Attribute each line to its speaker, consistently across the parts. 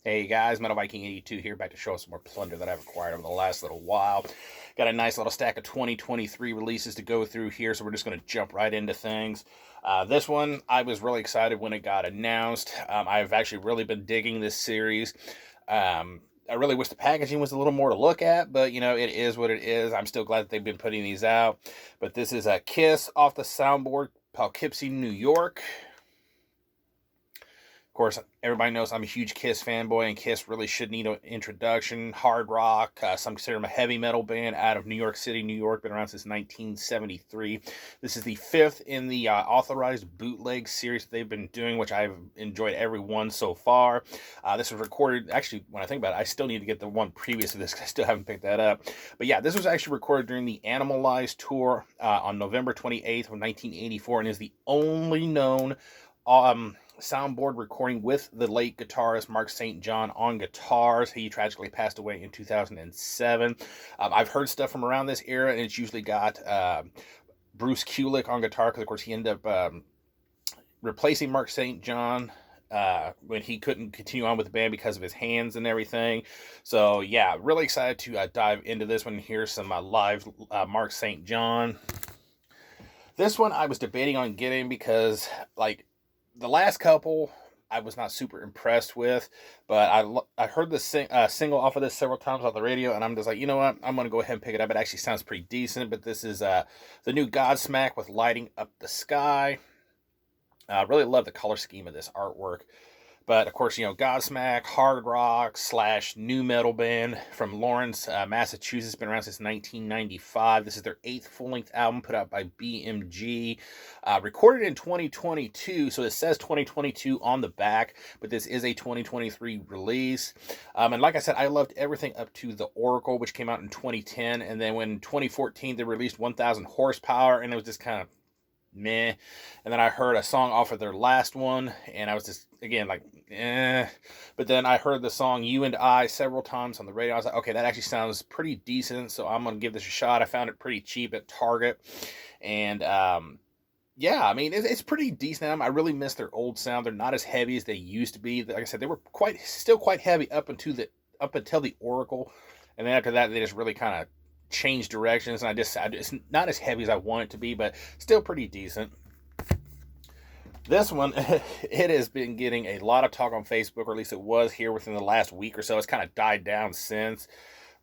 Speaker 1: Hey guys, Metal Viking 82 here, back to show us some more plunder that I've acquired over the last little while. Got a nice little stack of 2023 releases to go through here, so we're just going to jump right into things. This one, I was really excited when it got announced. I've actually really been digging this series. I really wish the packaging was a little more to look at, but it is what it is. I'm still glad that they've been putting these out. But this is a Kiss off the soundboard, Poughkeepsie, New York. Of course, everybody knows I'm a huge Kiss fanboy, and Kiss really should need an introduction. Hard rock, some consider them a heavy metal band out of New York City, New York, been around since 1973. This is the fifth in the authorized bootleg series that they've been doing, which I've enjoyed every one so far. This was recorded, actually, when I think about it, I still need to get the one previous to this because I still haven't picked that up. But yeah, this was actually recorded during the Animalized tour on November 28th of 1984, and is the only known soundboard recording with the late guitarist Mark St. John on guitars. He tragically passed away in 2007. I've heard stuff from around this era, and it's usually got Bruce Kulick on guitar, because of course he ended up replacing Mark St. John when he couldn't continue on with the band because of his hands and everything. So yeah, really excited to dive into this one. Here's some live Mark St. John. This one I was debating on getting because, like, the last couple I was not super impressed with, but I heard the single off of this several times on the radio, and I'm just like, you know what, I'm going to go ahead and pick it up. It actually sounds pretty decent. But this is the new Godsmack with Lighting Up the Sky. I really love the color scheme of this artwork. But of course, Godsmack, hard rock / new metal band from Lawrence, Massachusetts, been around since 1995. This is their 8th full-length album put out by BMG, recorded in 2022. So it says 2022 on the back, but this is a 2023 release. And like I said, I loved everything up to The Oracle, which came out in 2010. And then when 2014, they released 1000 Horsepower, and it was just kind of meh. And then I heard a song off of their last one, and I was just, again, like, eh. But then I heard the song You and I several times on the radio. I was like, okay, that actually sounds pretty decent, so I'm going to give this a shot. I found it pretty cheap at Target. And yeah, I mean, it's pretty decent. I really miss their old sound. They're not as heavy as they used to be. Like I said, they were still quite heavy up until the Oracle. And then after that, they just really kind of change directions, and it's not as heavy as I want it to be, but still pretty decent. This one, it has been getting a lot of talk on Facebook, or at least it was here within the last week or so. It's kind of died down since,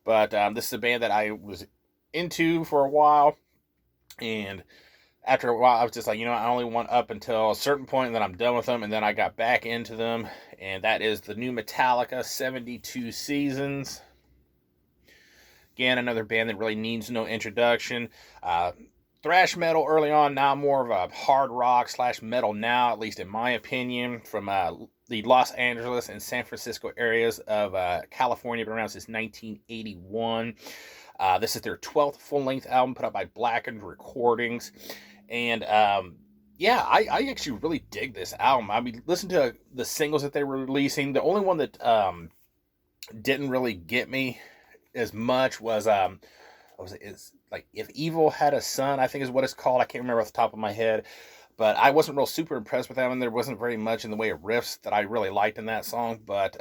Speaker 1: but this is a band that I was into for a while, and after a while I was just like, I only want up until a certain point, and then I'm done with them. And then I got back into them, and that is the new Metallica 72 Seasons. Again, another band that really needs no introduction. Thrash metal early on, now more of a hard rock / metal now, at least in my opinion, from the Los Angeles and San Francisco areas of California, been around since 1981. This is their 12th full-length album put out by Blackened Recordings. And yeah, I actually really dig this album. I mean, listen to the singles that they were releasing. The only one that didn't really get me as much was it's like If Evil Had a Son, I think is what it's called. I can't remember off the top of my head, but I wasn't real super impressed with that one. There wasn't very much in the way of riffs that I really liked in that song. But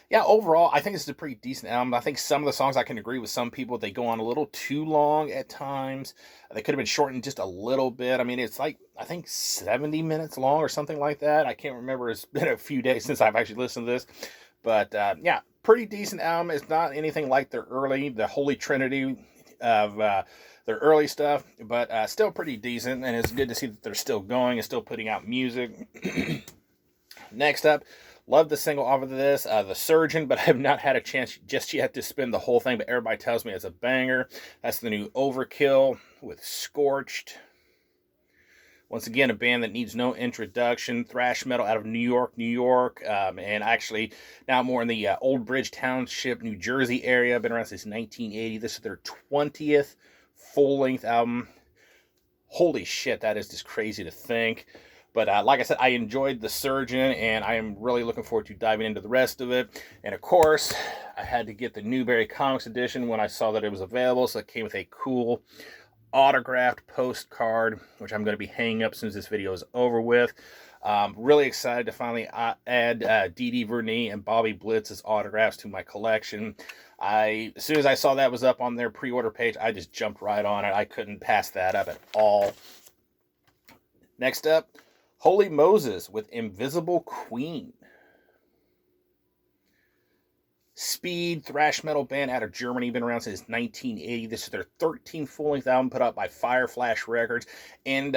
Speaker 1: yeah, overall, I think this is a pretty decent album. I think some of the songs, I can agree with some people, they go on a little too long at times. They could have been shortened just a little bit. I mean, it's like, I think 70 minutes long or something like that. I can't remember. It's been a few days since I've actually listened to this. But yeah, pretty decent album. It's not anything like the Holy Trinity of their early stuff, but still pretty decent. And it's good to see that they're still going and still putting out music. Next up, love the single off of this, The Surgeon, but I have not had a chance just yet to spin the whole thing, but everybody tells me it's a banger. That's the new Overkill with Scorched. Once again, a band that needs no introduction. Thrash metal out of New York, New York. And actually now more in the Old Bridge Township, New Jersey area. Been around since 1980. This is their 20th full-length album. Holy shit, that is just crazy to think. But like I said, I enjoyed The Surgeon, and I am really looking forward to diving into the rest of it. And of course, I had to get the Newberry Comics edition when I saw that it was available. So it came with a cool autographed postcard, which I'm going to be hanging up as soon as this video is over with. Really excited to finally add Dee Dee Vernie and Bobby Blitz's autographs to my collection. As soon as I saw that was up on their pre-order page, I just jumped right on it. I couldn't pass that up at all. Next up, Holy Moses with Invisible Queen. Speed thrash metal band out of Germany, been around since 1980. This is their 13th full-length album put out by Fireflash Records. And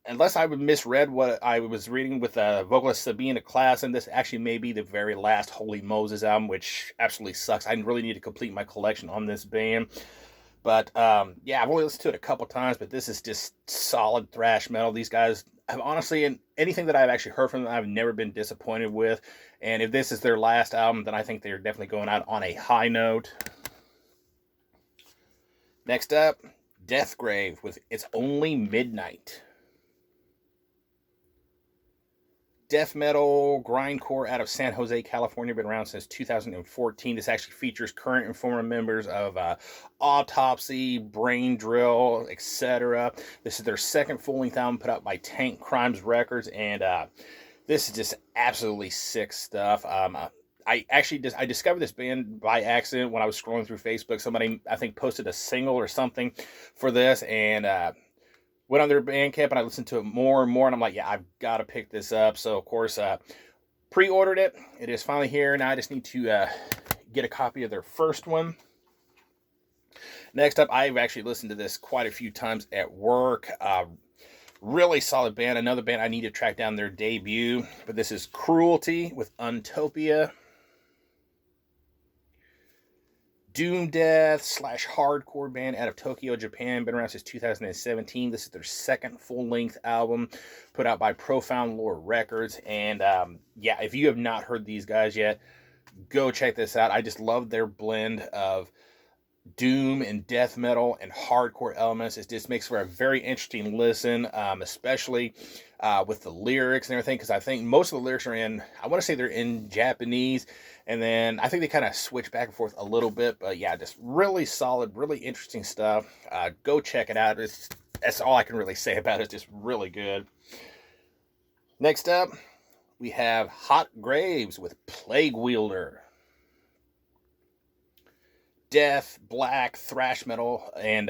Speaker 1: unless I misread what I was reading with vocalist Sabina Klassen, this actually may be the very last Holy Moses album, which absolutely sucks. I really need to complete my collection on this band. But yeah, I've only listened to it a couple times, but this is just solid thrash metal. These guys have honestly, in anything that I've actually heard from them, I've never been disappointed with. And if this is their last album, then I think they're definitely going out on a high note. Next up, Deathgrave with It's Only Midnight. Death metal grindcore out of San Jose, California, been around since 2014. This actually features current and former members of Autopsy, Brain Drill, etc. This is their second full-length album put out by Tank Crimes Records, and this is just absolutely sick stuff. I discovered this band by accident when I was scrolling through Facebook. Somebody, I think, posted a single or something for this, and went on their Bandcamp, and I listened to it more and more, and I'm like, yeah, I've got to pick this up. So, of course, pre-ordered it. It is finally here. Now I just need to get a copy of their first one. Next up, I've actually listened to this quite a few times at work. Really solid band. Another band I need to track down their debut. But this is Cruelty with Untopia. Doom Death / hardcore band out of Tokyo, Japan. Been around since 2017. This is their second full-length album put out by Profound Lore Records. And yeah, if you have not heard these guys yet, go check this out. I just love their blend of doom and death metal and hardcore elements. It just makes for a very interesting listen, especially with the lyrics and everything, because I think most of the lyrics are in, I want to say they're in Japanese, and then I think they kind of switch back and forth a little bit, but yeah, just really solid, really interesting stuff. Go check it out. That's all I can really say about it. It's just really good. Next up, we have Hot Graves with Plague Wielder. Death, black, thrash metal, and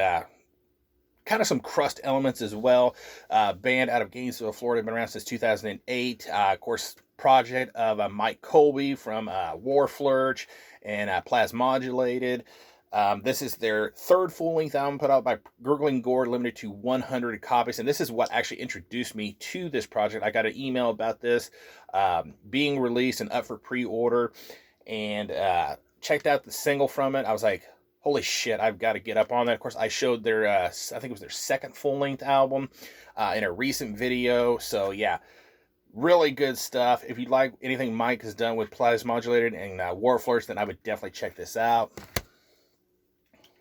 Speaker 1: kind of some crust elements as well. Band out of Gainesville, Florida, been around since 2008. Of course, project of Mike Colby from Warflurch and Plasmodulated. This is their third full-length album put out by Gurgling Gore, limited to 100 copies. And this is what actually introduced me to this project. I got an email about this being released and up for pre-order, and checked out the single from it. I was like, holy shit, I've got to get up on that. Of course, I showed their, I think it was their second full-length album in a recent video. So yeah, really good stuff. If you like anything Mike has done with Plasmodulated and Warflurch, then I would definitely check this out.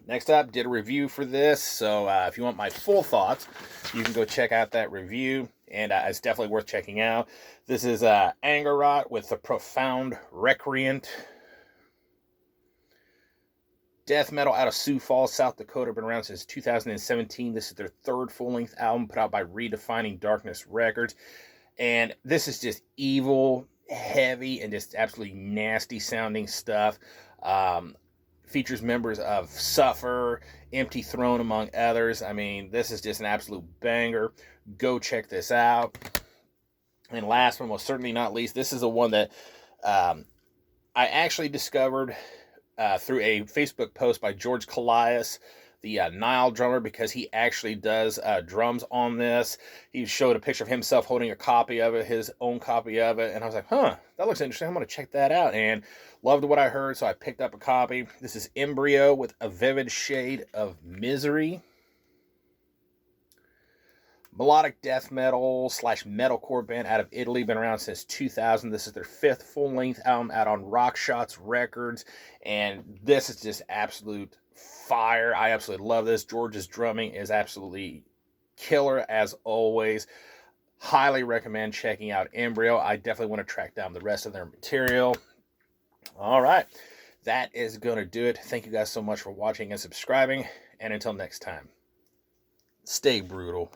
Speaker 1: Next up, did a review for this. So if you want my full thoughts, you can go check out that review. And it's definitely worth checking out. This is Anger Rot with the Profound Recreant. Death metal out of Sioux Falls, South Dakota, been around since 2017. This is their third full-length album put out by Redefining Darkness Records. And this is just evil, heavy, and just absolutely nasty sounding stuff. Features members of Suffer, Empty Throne, among others. I mean, this is just an absolute banger. Go check this out. And last but most certainly not least, this is the one that I actually discovered through a Facebook post by George Callias, the Nile drummer, because he actually does drums on this. He showed a picture of himself holding a copy of it, his own copy of it, and I was like, that looks interesting. I'm going to check that out, and loved what I heard, so I picked up a copy. This is Embryo with A Vivid Shade of Misery. Melodic death metal / metalcore band out of Italy, been around since 2000. This is their fifth full-length album out on Rock Shots Records, and this is just absolute fire. I absolutely love this. George's drumming is absolutely killer as always. Highly recommend checking out Embryo. I definitely want to track down the rest of their material. All right, that is going to do it. Thank you guys so much for watching and subscribing, and until next time, stay brutal.